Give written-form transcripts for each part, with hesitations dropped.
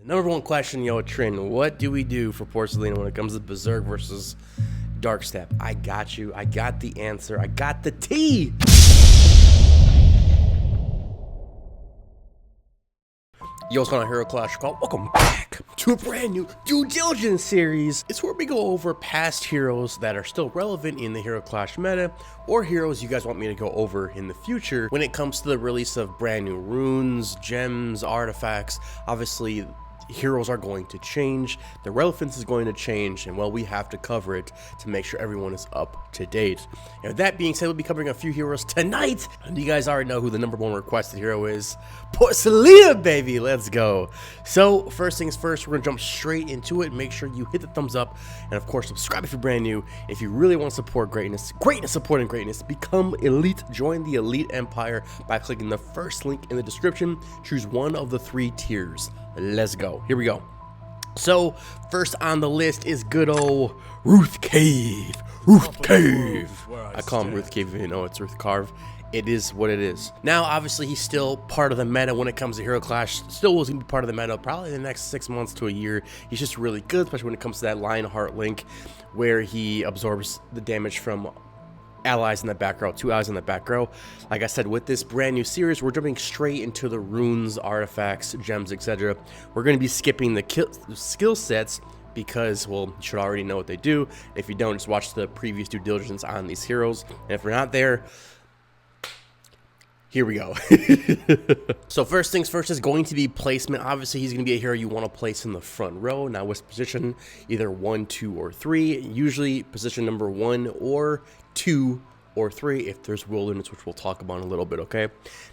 The number one question, yo, Trin, what do we do for Porcelina when it comes to Berserk versus Dark Step? I got you. I got the answer. I got the tea. Yo, what's going on, Hero Clash? Welcome back to a brand new Due Diligence series. It's where we go over past heroes that are still relevant in the Hero Clash meta, or heroes you guys want me to go over in the future when it comes to the release of brand new runes, gems, artifacts. Obviously, heroes are going to change, the relevance is going to change, and well, we have to cover it to make sure everyone is up to date. And with that being said, we'll be covering a few heroes tonight, and you guys already know who the number one requested hero is. Porcelina, baby, let's go. So first things first, we're gonna jump straight into it. Make sure you hit the thumbs up, and of course subscribe if you're brand new. If you really want to support greatness supporting greatness, become elite. Join the elite empire by clicking the first link in the description. Choose one of the 3 tiers. Let's go. Here we go. So first on the list is good old Ruthcarve. Ruthcarve. I call him Ruthcarve, even though it's Ruthcarve. It is what it is. Now, obviously, he's still part of the meta when it comes to Hero Clash. Still was going to be part of the meta probably the next 6 months to a year. He's just really good, especially when it comes to that Lionheart link where he absorbs the damage from allies in the back row, 2 allies in the back row. Like I said, with this brand new series, we're jumping straight into the runes, artifacts, gems, etc. We're going to be skipping the skill sets because, well, you should already know what they do. If you don't, just watch the previous Due Diligence on these heroes. And if you're not there, here we go. So first things first is going to be placement. Obviously, he's going to be a hero you want to place in the front row. Now, with position either 1, 2, or 3. Usually position number 1 or 2 or 3 if there's wilderness, which we'll talk about in a little bit, okay?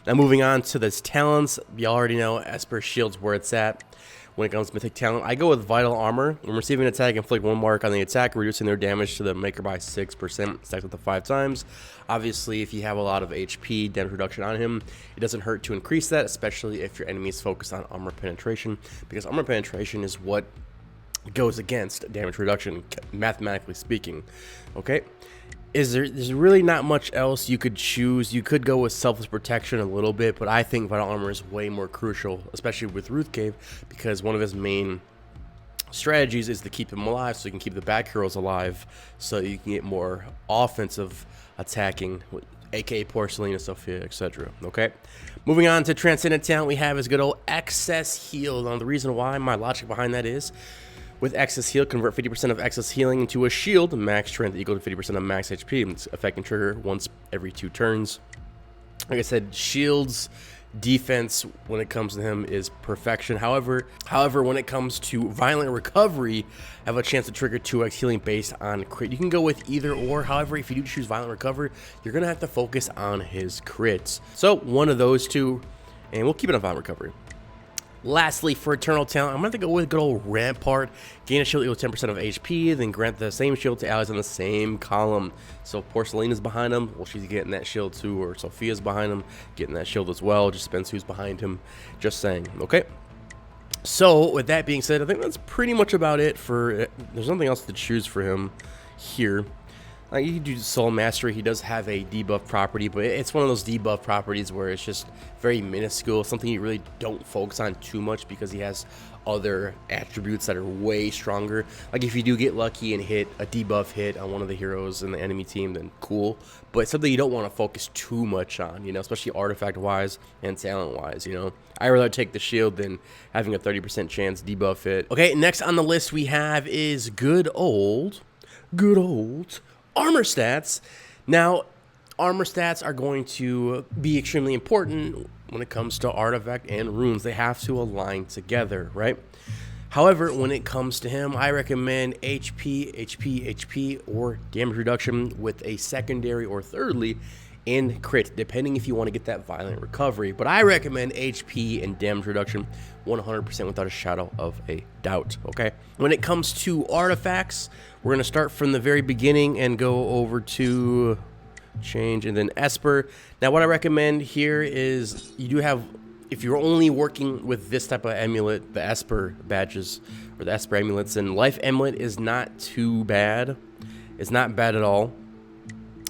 Now, moving on to this talents. You already know Esper Shield's where it's at. When it comes to mythic talent, I go with Vital Armor. When receiving an attack, inflict 1 mark on the attack, reducing their damage to the maker by 6%, stacked up to 5 times. Obviously, if you have a lot of HP, damage reduction on him, it doesn't hurt to increase that, especially if your enemy is focused on armor penetration, because armor penetration is what goes against damage reduction, mathematically speaking, okay? There's really not much else you could choose. You could go with selfless protection a little bit, but I think Vital Armor is way more crucial, especially with Ruthcarve, because one of his main strategies is to keep him alive, so you can keep the back heroes alive, so you can get more offensive attacking, aka Porcelina, Sophia, etc. Okay, moving on to transcendent talent, we have his good old excess heal. Now, the reason why, my logic behind that is, with excess heal, convert 50% of excess healing into a shield, max strength equal to 50% of max HP. It's effect and trigger once every 2 turns. Like I said, shields defense when it comes to him is perfection. However, when it comes to violent recovery, have a chance to trigger 2x healing based on crit. You can go with either or. However, if you do choose violent recovery, you're gonna have to focus on his crits. So one of those 2, and we'll keep it on violent recovery. Lastly, for Eternal Talent, I'm going to go with good old Rampart. Gain a shield equal to 10% of HP, then grant the same shield to allies on the same column. So Porcelina's behind him, well, she's getting that shield too, or Sophia's behind him, getting that shield as well. Just depends who's behind him. Just saying, okay? So, with that being said, I think that's pretty much about it for... There's nothing else to choose for him here. Like, you can do Soul Mastery. He does have a debuff property, but it's one of those debuff properties where it's just very minuscule, something you really don't focus on too much because he has other attributes that are way stronger. Like, if you do get lucky and hit a debuff hit on one of the heroes in the enemy team, then cool. But it's something you don't want to focus too much on, you know, especially artifact-wise and talent-wise, you know. I'd rather take the shield than having a 30% chance debuff hit. Okay, next on the list we have is good old armor stats. Now, armor stats are going to be extremely important when it comes to artifact and runes. They have to align together, right? However, when it comes to him, I recommend HP, or damage reduction with a secondary or thirdly and crit, depending if you want to get that violent recovery. But I recommend HP and damage reduction 100% without a shadow of a doubt, okay? When it comes to artifacts, we're going to start from the very beginning and go over to change and then Esper. Now, what I recommend here is you do have, if you're only working with this type of amulet, the Esper badges or the Esper amulets, and Life Amulet is not too bad. It's not bad at all.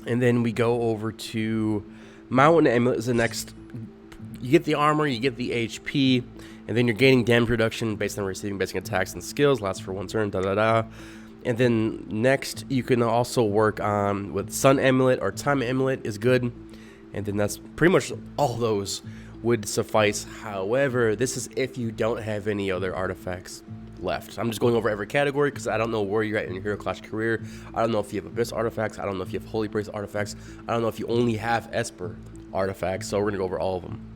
And then we go over to Mountain Amulet is the next. You get the armor, you get the HP, And then you're gaining damage reduction based on receiving basic attacks and skills, lasts for 1 turn, And then next, you can also work on with Sun Amulet or Time Amulet is good. And then that's pretty much all those would suffice. However, this is if you don't have any other artifacts left. I'm just going over every category because I don't know where you're at in your hero class career. I don't know if you have Abyss artifacts. I don't know if you have Holy Brace artifacts. I don't know if you only have Esper artifacts. So we're going to go over all of them.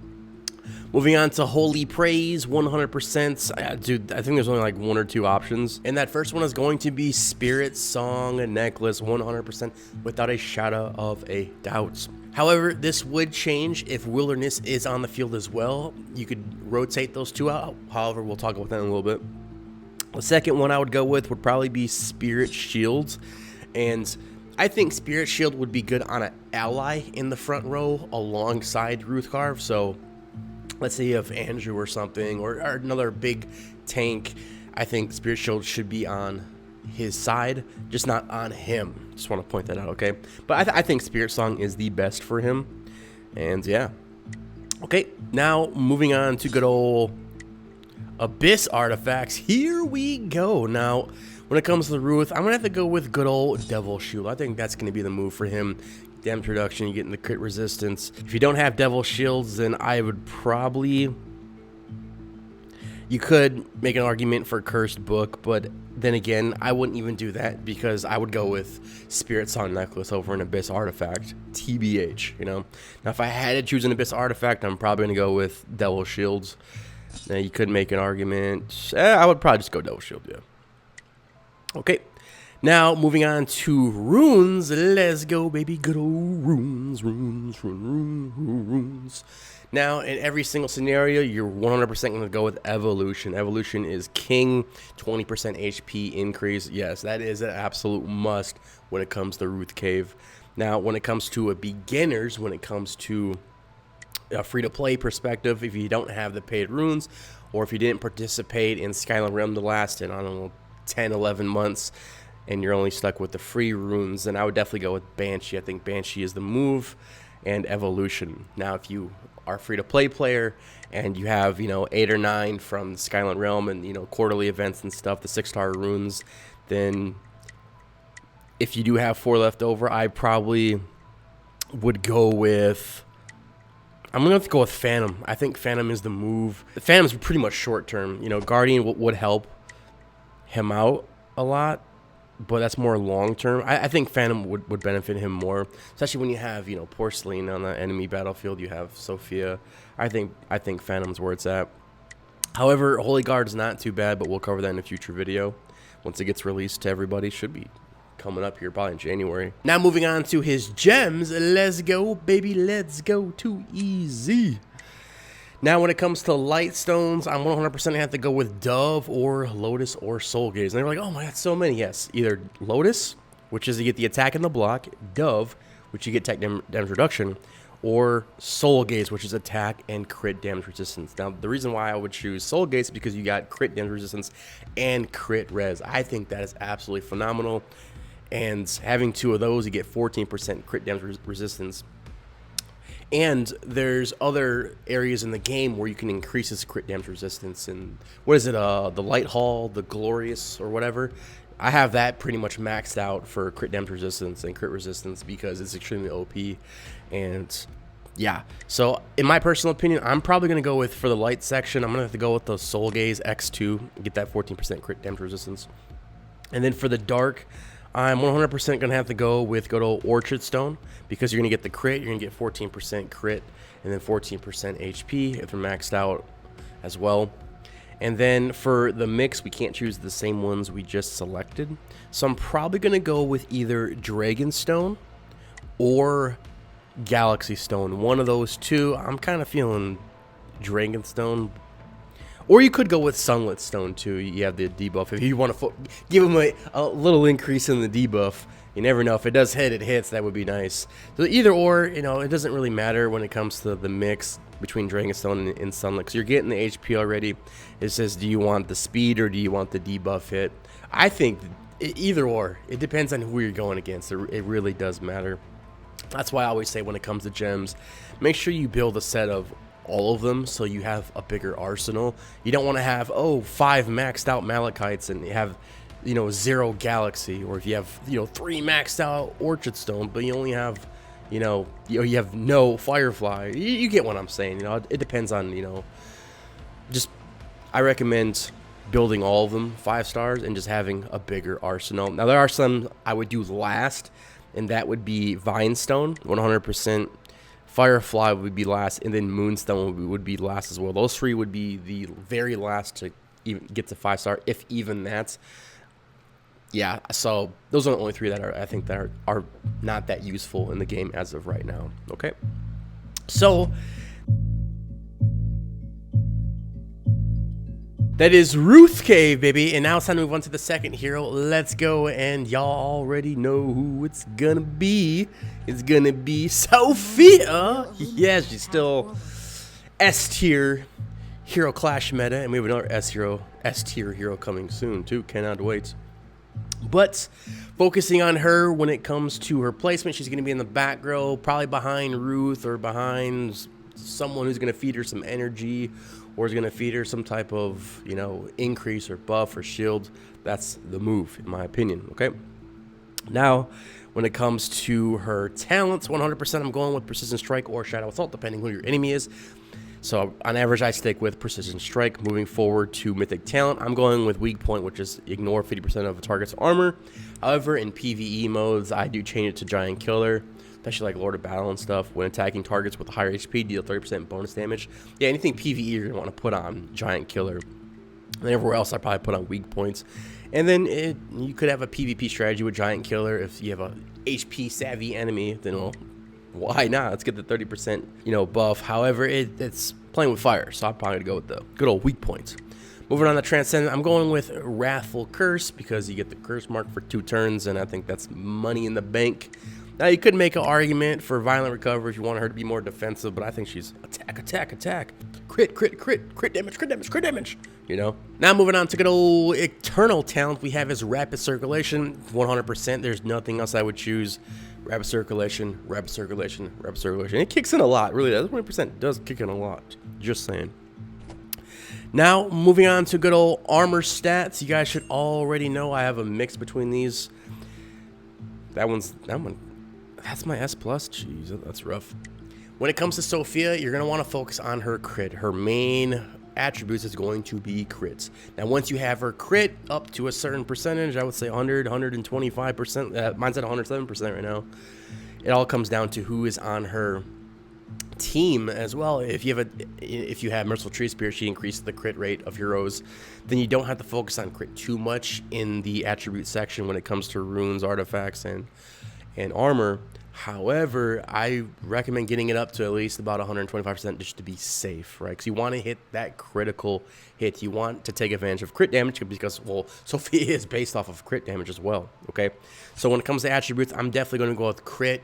Moving on to Holy Praise, 100%. Dude, I think there's only like 1 or 2 options. And that first one is going to be Spirit Song Necklace, 100% without a shadow of a doubt. However, this would change if Wilderness is on the field as well. You could rotate those 2 out. However, we'll talk about that in a little bit. The second one I would go with would probably be Spirit Shield. And I think Spirit Shield would be good on an ally in the front row alongside Ruthcarve. So let's say you have Andrew or something, or another big tank. I think Spirit Shield should be on his side, just not on him. Just want to point that out, okay? But I think Spirit Song is the best for him. And yeah. Okay, now moving on to good old Abyss artifacts. Here we go. Now, when it comes to Ruth, I'm going to have to go with good old Devil Shield. I think that's going to be the move for him. Damage reduction, you get in the crit resistance. If you don't have Devil Shields, then I would probably... You could make an argument for Cursed Book, but then again, I wouldn't even do that because I would go with Spirit Song Necklace over an Abyss artifact. TBH, you know? Now, if I had to choose an Abyss artifact, I'm probably going to go with Devil Shields. Now, you could make an argument. I would probably just go Devil Shield, yeah. Okay. Now, moving on to runes. Let's go, baby. Good old runes, runes. Now, in every single scenario, you're 100% going to go with Evolution. Evolution is king, 20% HP increase. Yes, that is an absolute must when it comes to Ruthcarve. Now, when it comes to beginners, when it comes to a free-to-play perspective, if you don't have the paid runes, or if you didn't participate in Skyline Realm the last, I don't know, 10, 11 months, and you're only stuck with the free runes, then I would definitely go with Banshee. I think Banshee is the move, and Evolution. Now, if you are a free-to-play player, and you have, 8 or 9 from Skyline Realm, and, quarterly events and stuff, the 6-star runes, then if you do have 4 left over, I probably would go with... I'm going to have to go with Phantom. I think Phantom is the move. Phantom's pretty much short-term. Guardian would help him out a lot, but that's more long-term. I think Phantom would benefit him more, especially when you have, Porcelina on the enemy battlefield. You have Sophia. I think Phantom's where it's at. However, Holy Guard's not too bad, but we'll cover that in a future video once it gets released to everybody. Should be coming up here probably in January. Now moving on to his gems. Let's go, baby. Let's go. Too easy. Now when it comes to light stones, I'm 100% have to go with Dove or Lotus or Soul Gaze. And they're like, oh my god, so many. Yes, either Lotus, which is you get the attack in the block, Dove, which you get attack damage reduction, or Soul Gaze, which is attack and crit damage resistance. Now, the reason why I would choose Soul Gaze is because you got crit damage resistance and crit res. I think that is absolutely phenomenal. And having 2 of those, you get 14% crit damage resistance. And there's other areas in the game where you can increase this crit damage resistance. And what is it, the Light Hall, the Glorious, or whatever? I have that pretty much maxed out for crit damage resistance and crit resistance because it's extremely OP. And yeah, so in my personal opinion, I'm probably going to go with, for the light section, I'm going to have to go with the Soul Gaze X2, get that 14% crit damage resistance. And then for the dark, I'm 100% going to have to go with good old Orchard Stone because you're going to get the crit, you're going to get 14% crit, and then 14% HP if they're maxed out as well. And then for the mix, we can't choose the same ones we just selected. So I'm probably going to go with either Dragon Stone or Galaxy Stone. One of those 2. I'm kind of feeling Dragon Stone. Or you could go with Sunlit Stone too. You have the debuff. If you want to give him a little increase in the debuff, you never know. If it does hit, it hits. That would be nice. So either or, it doesn't really matter when it comes to the mix between Dragonstone and Sunlit. Because you're getting the HP already. It says, do you want the speed or do you want the debuff hit? I think either or. It depends on who you're going against. It really does matter. That's why I always say when it comes to gems, make sure you build a set of all of them so you have a bigger arsenal. You don't want to have, oh, 5 maxed out Malachites and you have, you know, 0 Galaxy, or if you have, you know, 3 maxed out Orchid Stone, but you only have, you have no Firefly. You get what I'm saying. You know, it depends on, you know, just, I recommend building all of them 5 stars and just having a bigger arsenal. Now, there are some I would do last, and that would be Vinestone, 100%. Firefly would be last, and then Moonstone would be last as well. Those 3 would be the very last to even get to 5 star, if even that. Yeah, so those are the only 3 that I think that are not that useful in the game as of right now. Okay, so that is Ruthcarve, baby. And now it's time to move on to the second hero. Let's go. And y'all already know who it's gonna be. It's gonna be Sophia. Yeah, she's still S tier hero clash meta. And we have another S tier hero coming soon too. Cannot wait. But focusing on her when it comes to her placement, she's gonna be in the back row, probably behind Ruth or behind someone who's gonna feed her some energy, or is going to feed her some type of, you know, increase or buff or shield. That's the move, in my opinion, okay? Now, when it comes to her talents, 100% I'm going with Precision Strike or Shadow Assault, depending who your enemy is. So, on average, I stick with Precision Strike. Moving forward to Mythic Talent, I'm going with Weak Point, which is ignore 50% of a target's armor. However, in PvE modes, I do change it to Giant Killer, especially like Lord of Battle and stuff. When attacking targets with higher HP, deal 30% bonus damage. Yeah, anything PvE you're going to want to put on Giant Killer. And everywhere else, I probably put on Weak Points. And then you could have a PvP strategy with Giant Killer. If you have a HP savvy enemy, then well, why not? Let's get the 30%, you know, buff. However, it's playing with fire, so I'm probably going to go with the good old Weak Points. Moving on to Transcendent, I'm going with Wrathful Curse because you get the curse mark for 2 turns, and I think that's money in the bank. Now, you could make an argument for Violent Recovery if you want her to be more defensive, but I think she's attack, attack, attack. Crit, crit, crit, crit damage, crit damage, crit damage, you know? Now, moving on to good old Eternal Talent, we have is Rapid Circulation, 100%. There's nothing else I would choose. Rapid Circulation, Rapid Circulation, Rapid Circulation. It kicks in a lot, really does. 20% does kick in a lot, just saying. Now, moving on to good old Armor Stats. You guys should already know I have a mix between these. That one. That's my S+. Jeez, that's rough. When it comes to Sophia, you're going to want to focus on her crit. Her main attributes is going to be crits. Now, once you have her crit up to a certain percentage, I would say 100, 125%. Mine's at 107% right now. It all comes down to who is on her team as well. If you have Merciful Tree Spirit, she increases the crit rate of heroes. Then you don't have to focus on crit too much in the attribute section when it comes to runes, artifacts, and armor. However, I recommend getting it up to at least about 125% just to be safe, right? Because you want to hit that critical hit. You want to take advantage of crit damage because, well, Sophia is based off of crit damage as well, okay? So when it comes to attributes, I'm definitely going to go with crit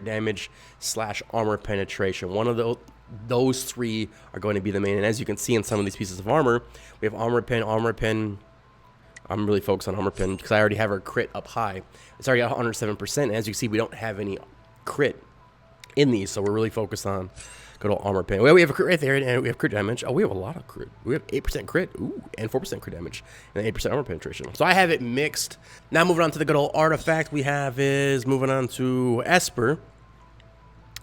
damage / armor penetration. One of those 3 are going to be the main. And as you can see in some of these pieces of armor, we have armor pen. I'm really focused on armor pen because I already have her crit up high. It's already at 107%. And as you can see, we don't have any crit in these, so we're really focused on good old armor pen. Well, we have a crit right there, and we have crit damage. Oh, we have a lot of crit. We have 8% crit, and 4% crit damage, and 8% armor penetration. So I have it mixed. Now moving on to the good old artifact we have is moving on to Esper.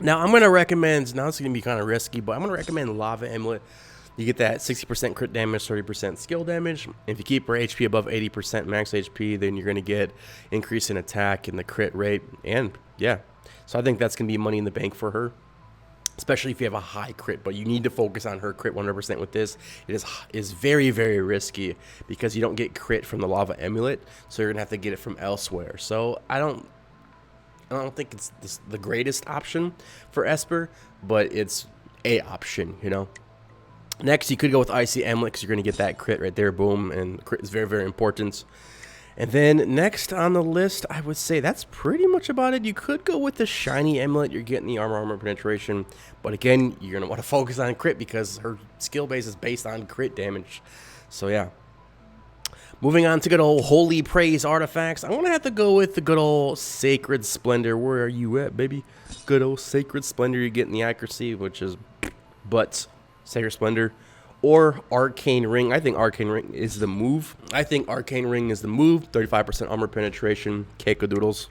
Now I'm going to recommend, now it's going to be kind of risky, but I'm going to recommend Lava Amulet. You get that 60% crit damage, 30% skill damage. If you keep her HP above 80% max HP, then you're going to get increase in attack and the crit rate. And yeah, so I think that's going to be money in the bank for her, especially if you have a high crit. But you need to focus on her crit 100% with this. It is very, very risky because you don't get crit from the Lava Amulet, so you're going to have to get it from elsewhere. So I don't think it's the greatest option for Esper, but it's a option, you know. Next, you could go with Icy Amulet because you're going to get that crit right there, boom, and crit is very, very important. And then next on the list, I would say that's pretty much about it. You could go with the Shiny Amulet. You're getting the armor penetration, but again, you're going to want to focus on crit because her skill base is based on crit damage. So yeah. Moving on to good old Holy Praise artifacts, I'm going to have to go with the good old Sacred Splendor. Where are you at, baby? Good old Sacred Splendor. You're getting the accuracy, which is but Sacred Splendor or Arcane Ring. I think Arcane Ring is the move. 35% armor penetration, Doodles.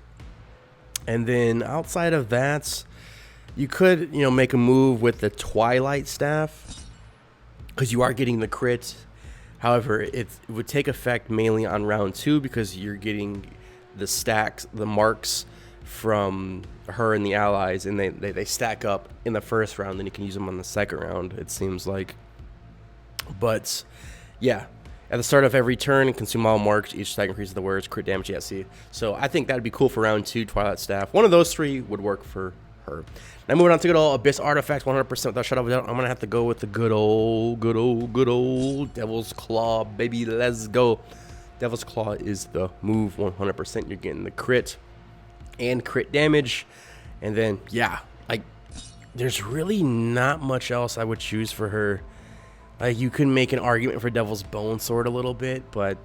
And then outside of that, you could, make a move with the Twilight Staff because you are getting the crit. However, it would take effect mainly on round 2 because you're getting the stacks, the marks from her and the allies, and they stack up in the first round, then you can use them on the second round, it seems like. But yeah, at the start of every turn, consume all marks. Each stack increases the words crit damage. Yeah, see. So I think that'd be cool for round 2. Twilight Staff. One of those 3 would work for her. Now moving on to good old Abyss Artifacts, 100% without shadow of a doubt. I'm gonna have to go with the good old Devil's Claw, baby. Let's go. Devil's Claw is the move. 100%. You're getting the crit and crit damage, and then yeah, like there's really not much else I would choose for her. Like, you can make an argument for Devil's Bone Sword a little bit, but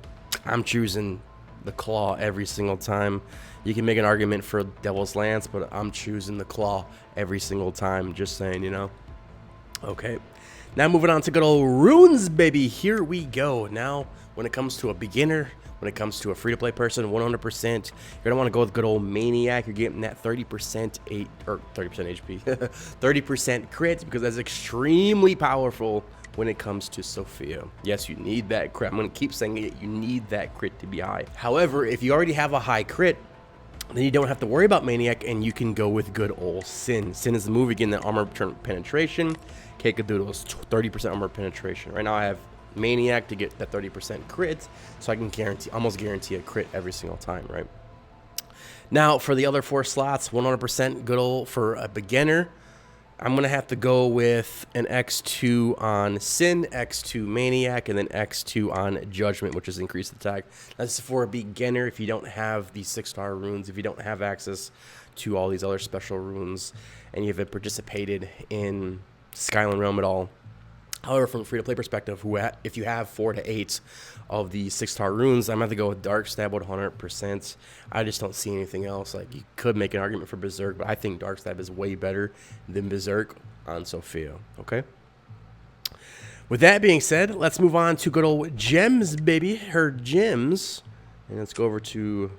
I'm choosing the Claw every single time. You can make an argument for Devil's Lance, but I'm choosing the Claw every single time. Just saying, Okay. Now moving on to good old runes, baby. Here we go. Now, when it comes to a beginner, when it comes to a free-to-play person, 100%, you're going to want to go with good old Maniac. You're getting that 30% HP, 30% crit, because that's extremely powerful when it comes to Sophia. Yes, you need that crit. I'm going to keep saying it. You need that crit to be high. However, if you already have a high crit, then you don't have to worry about Maniac, and you can go with good old Sin. Sin is the move. Again, that armor penetration. Doodles, 30% armor penetration. Right now I have Maniac to get that 30% crit, so I can almost guarantee a crit every single time, right? Now, for the other 4 slots, 100% good old for a beginner. I'm going to have to go with an X2 on Sin, X2 Maniac, and then X2 on Judgment, which is increased attack. That's for a beginner if you don't have these 6-star runes, if you don't have access to all these other special runes, and you haven't participated in Skyline Realm at all. However, from a free-to-play perspective, if you have 4 to 8 of the 6-star runes, I'm going to have to go with Dark Stab with 100%. I just don't see anything else. Like, you could make an argument for Berserk, but I think Dark Stab is way better than Berserk on Sophia, okay? With that being said, let's move on to good old gems, baby. Her gems. And let's go over to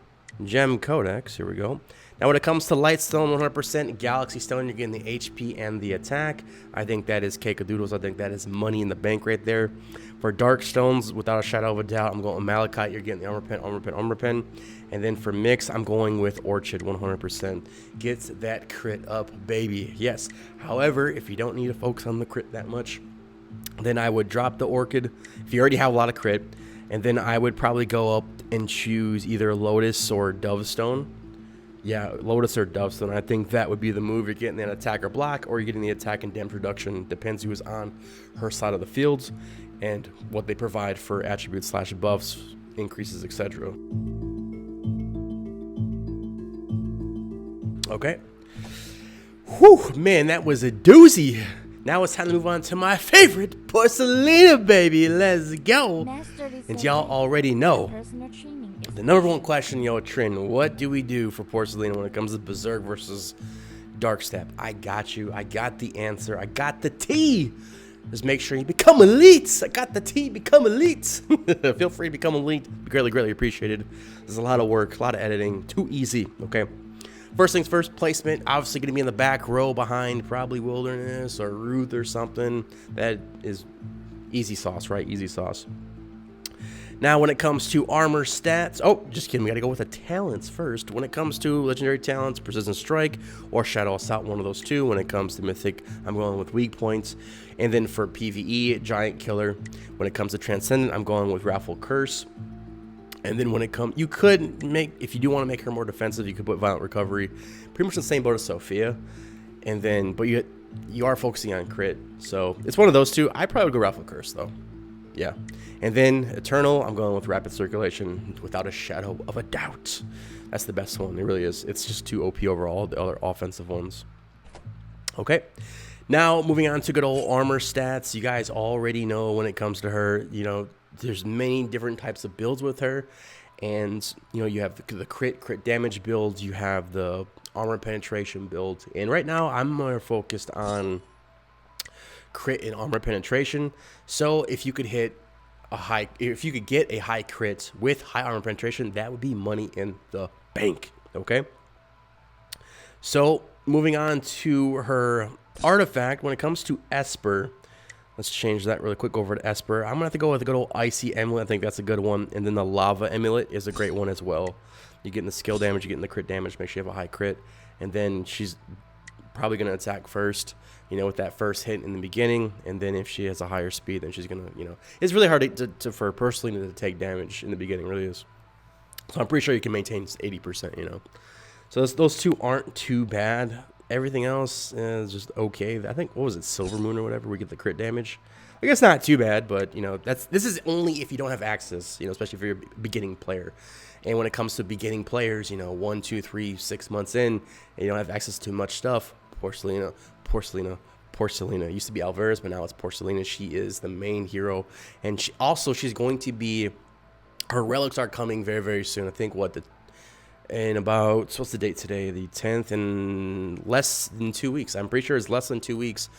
Gem Codex. Here we go. Now, when it comes to Lightstone, 100% Galaxy Stone, you're getting the HP and the attack. I think that is Doodles. I think that is money in the bank right there. For Dark Stones, without a shadow of a doubt, I'm going with Malachite. You're getting the Armor Pen. And then for Mix, I'm going with Orchid, 100%. Gets that crit up, baby. Yes. However, if you don't need to focus on the crit that much, then I would drop the Orchid if you already have a lot of crit. And then I would probably go up and choose either Lotus or Dovestone. Yeah, Lotus or Dovestone. I think that would be the move. You're getting an attack or block, or you're getting the attack and damage reduction. Depends who is on her side of the fields and what they provide for attributes / buffs, increases, etc. Okay. Whew, man, that was a doozy. Now it's time to move on to my favorite, Porcelina, baby. Let's go. And y'all already know the number 1 question, Trin, what do we do for Porcelina when it comes to Berserk versus Dark Stab? I got you. I got the answer. I got the tea. Just make sure you become elite. I got the tea. Become elite. Feel free to become elite. Greatly, greatly appreciated. There's a lot of work, a lot of editing. Too easy, okay? First things first, placement. Obviously going to be in the back row behind probably Wilderness or Ruth or something. That is easy sauce, right? Easy sauce. Now, when it comes to armor stats, oh, just kidding, we got to go with the talents first. When it comes to legendary talents, Precision Strike or Shadow Assault, one of those 2. When it comes to Mythic, I'm going with Weak Points. And then for PvE, Giant Killer. When it comes to Transcendent, I'm going with Wrathful Curse. And then when it comes, you could make, if you do want to make her more defensive, you could put Violent Recovery. Pretty much the same boat as Sophia. And then, but you are focusing on crit. So it's one of those 2. I probably would go Wrathful Curse, though. Yeah. And then Eternal, I'm going with Rapid Circulation without a shadow of a doubt. That's the best one. It really is. It's just too OP over all the other offensive ones. Okay. Now, moving on to good old armor stats. You guys already know when it comes to her, there's many different types of builds with her. And, you have the crit damage build. You have the armor penetration build. And right now, I'm more focused on crit and armor penetration. So if you could get a high crit with high armor penetration, that would be money in the bank. Okay. So moving on to her artifact, when it comes to Esper, let's change that really quick over to Esper. I'm gonna have to go with a good old Icy Amulet. I think that's a good one. And then the Lava Amulet is a great one as well. You're getting the skill damage, you're getting the crit damage, make sure you have a high crit. And then she's probably gonna attack first, you know, with that first hit in the beginning. And then if she has a higher speed, then she's gonna, you know, it's really hard for Porcelina to take damage in the beginning, really is. So I'm pretty sure you can maintain 80%, you know. So those two aren't too bad. Everything else is just okay. I think, what was it, Silver Moon or whatever, we get the crit damage. I guess not too bad, but, you know, this is only if you don't have access, you know, especially if you're a beginning player. And when it comes to beginning players, you know, 1, 2, 3, 6 months in, and you don't have access to much stuff, Porcelina it used to be Alvarez, but now it's Porcelina. She is the main hero. And she's going to be, her relics are coming very, very soon. I think, in about, what's the date today? The 10th, in less than 2 weeks. I'm pretty sure it's less than 2 weeks.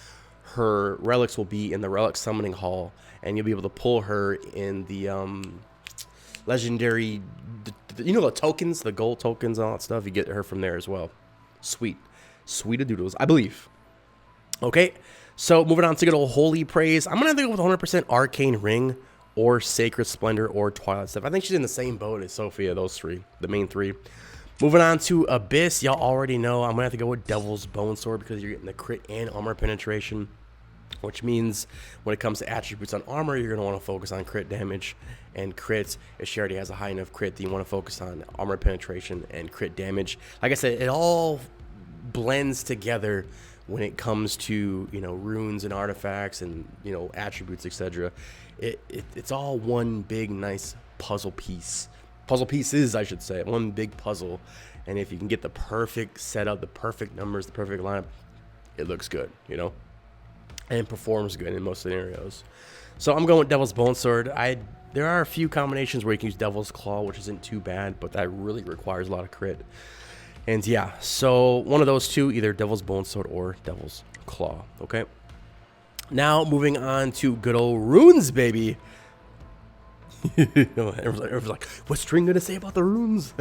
Her relics will be in the Relic Summoning Hall, and you'll be able to pull her in the legendary, you know, the tokens, the gold tokens, all that stuff. You get her from there as well. Sweet a doodles, I believe. Okay, so moving on to good old Holy Praise. I'm gonna have to go with 100% Arcane Ring or Sacred Splendor or Twilight Step. I think she's in the same boat as Sophia, those three, the main three. Moving on to Abyss, y'all already know I'm gonna have to go with Devil's Bone Sword because you're getting the crit and armor penetration, which means when it comes to attributes on armor, you're gonna want to focus on crit damage and crits. If she already has a high enough crit, then you want to focus on armor penetration and crit damage. Like I said, it all blends together when it comes to, you know, runes and artifacts and, you know, attributes, etc. It's all one big nice puzzle pieces, I should say, one big puzzle. And if you can get the perfect setup, the perfect numbers, the perfect lineup, it looks good, you know, and performs good in most scenarios. So I'm going with Devil's Bone Sword. There are a few combinations where you can use Devil's Claw, which isn't too bad, but that really requires a lot of crit. And yeah, so one of those two, either Devil's Bone Sword or Devil's Claw. Okay. Now moving on to good old runes, baby. Everyone's like, what's String gonna say about the runes?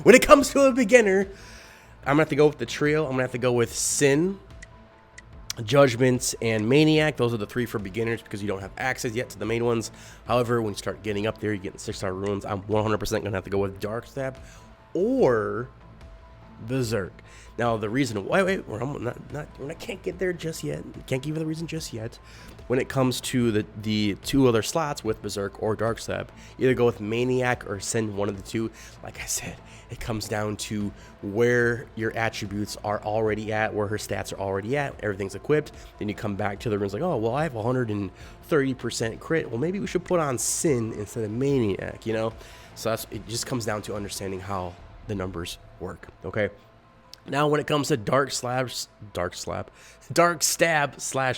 When it comes to a beginner, I'm gonna have to go with the trio. I'm gonna have to go with Sin, Judgment, and Maniac. Those are the three for beginners because you don't have access yet to the main ones. However, when you start getting up there, you're getting 6-star runes. I'm 100% gonna have to go with Dark Stab or Berserk. Now the reason why I can't get there just yet. Can't give you the reason just yet. When it comes to the two other slots with Berserk or Dark Stab, either go with Maniac or Send, one of the two. Like I said, it comes down to where your attributes are already at, where her stats are already at. Everything's equipped. Then you come back to the runes like, oh well, I have 130% crit. Well, maybe we should put on Sin instead of Maniac. You know, so it just comes down to understanding how the numbers work. Okay. Now, when it comes to Dark Stab /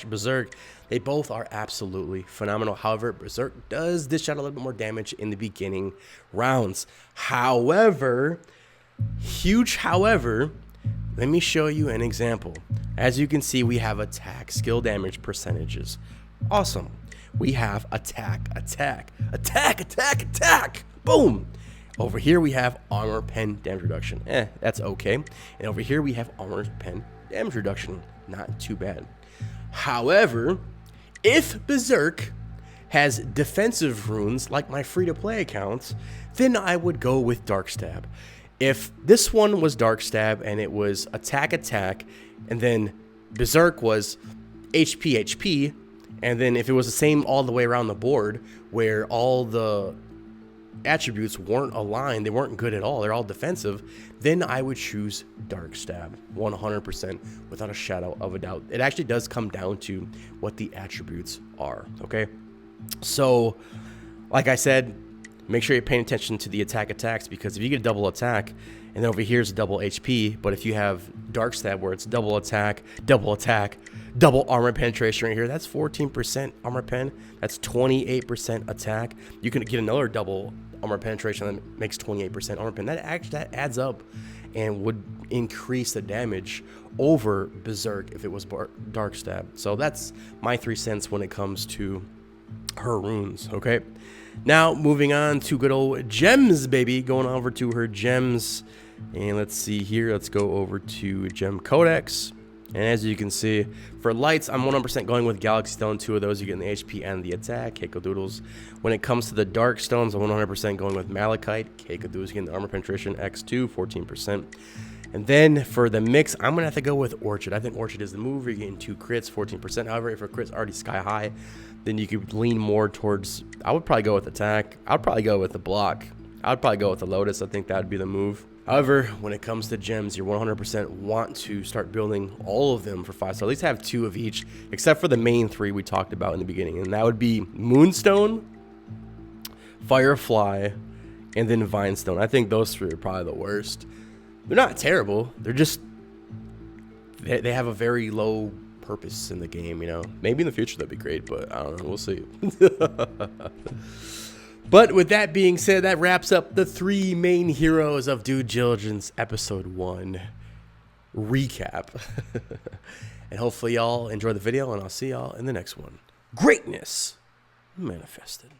Berserk, they both are absolutely phenomenal. However, Berserk does dish out a little bit more damage in the beginning rounds. However, huge however, let me show you an example. As you can see, we have attack, skill damage percentages. Awesome. We have attack. Boom. Over here we have armor pen damage reduction. That's okay. And over here we have armor pen damage reduction. Not too bad. However, if Berserk has defensive runes like my free-to-play accounts, then I would go with Dark Stab. If this one was Dark Stab and it was attack, and then Berserk was HP, and then if it was the same all the way around the board where all the attributes weren't aligned, they weren't good at all, they're all defensive, then I would choose Dark Stab 100% without a shadow of a doubt. It actually does come down to what the attributes are. Okay, so like I said, make sure you're paying attention to the attacks, because if you get a double attack and then over here's double HP, but if you have Dark Stab where it's double attack, double armor penetration right here, that's 14% armor pen, that's 28% attack. You can get another double armor penetration that makes 28% armor pen. That adds up, and would increase the damage over Berserk if it was Dark Stab. So that's my 3 cents when it comes to her runes, okay? Now, moving on to good old gems, baby. Going over to her gems. And let's see here. Let's go over to Gem Codex. And as you can see, for lights, I'm 100% going with Galaxy Stone. 2 of those, you get the HP and the attack. Keiko Doodles. When it comes to the Dark Stones, I'm 100% going with Malachite. Keiko Doodles, getting the Armor Penetration X2, 14%. And then for the mix, I'm going to have to go with Orchid. I think Orchid is the move. You're getting 2 crits, 14%. However, if a crit's already sky high, then you could lean more towards, I would probably go with attack. I'd probably go with the block. I'd probably go with the Lotus. I think that would be the move. However, when it comes to gems, you 100% want to start building all of them for 5 stars. At least have 2 of each, except for the main 3 we talked about in the beginning. And that would be Moonstone, Firefly, and then Vinestone. I think those 3 are probably the worst. They're not terrible. They're just, they have a very low purpose in the game, you know. Maybe in the future that'd be great, but I don't know. We'll see. But with that being said, that wraps up the 3 main heroes of Due Diligence Episode 1 recap. And hopefully y'all enjoy the video, and I'll see y'all in the next one. Greatness manifested.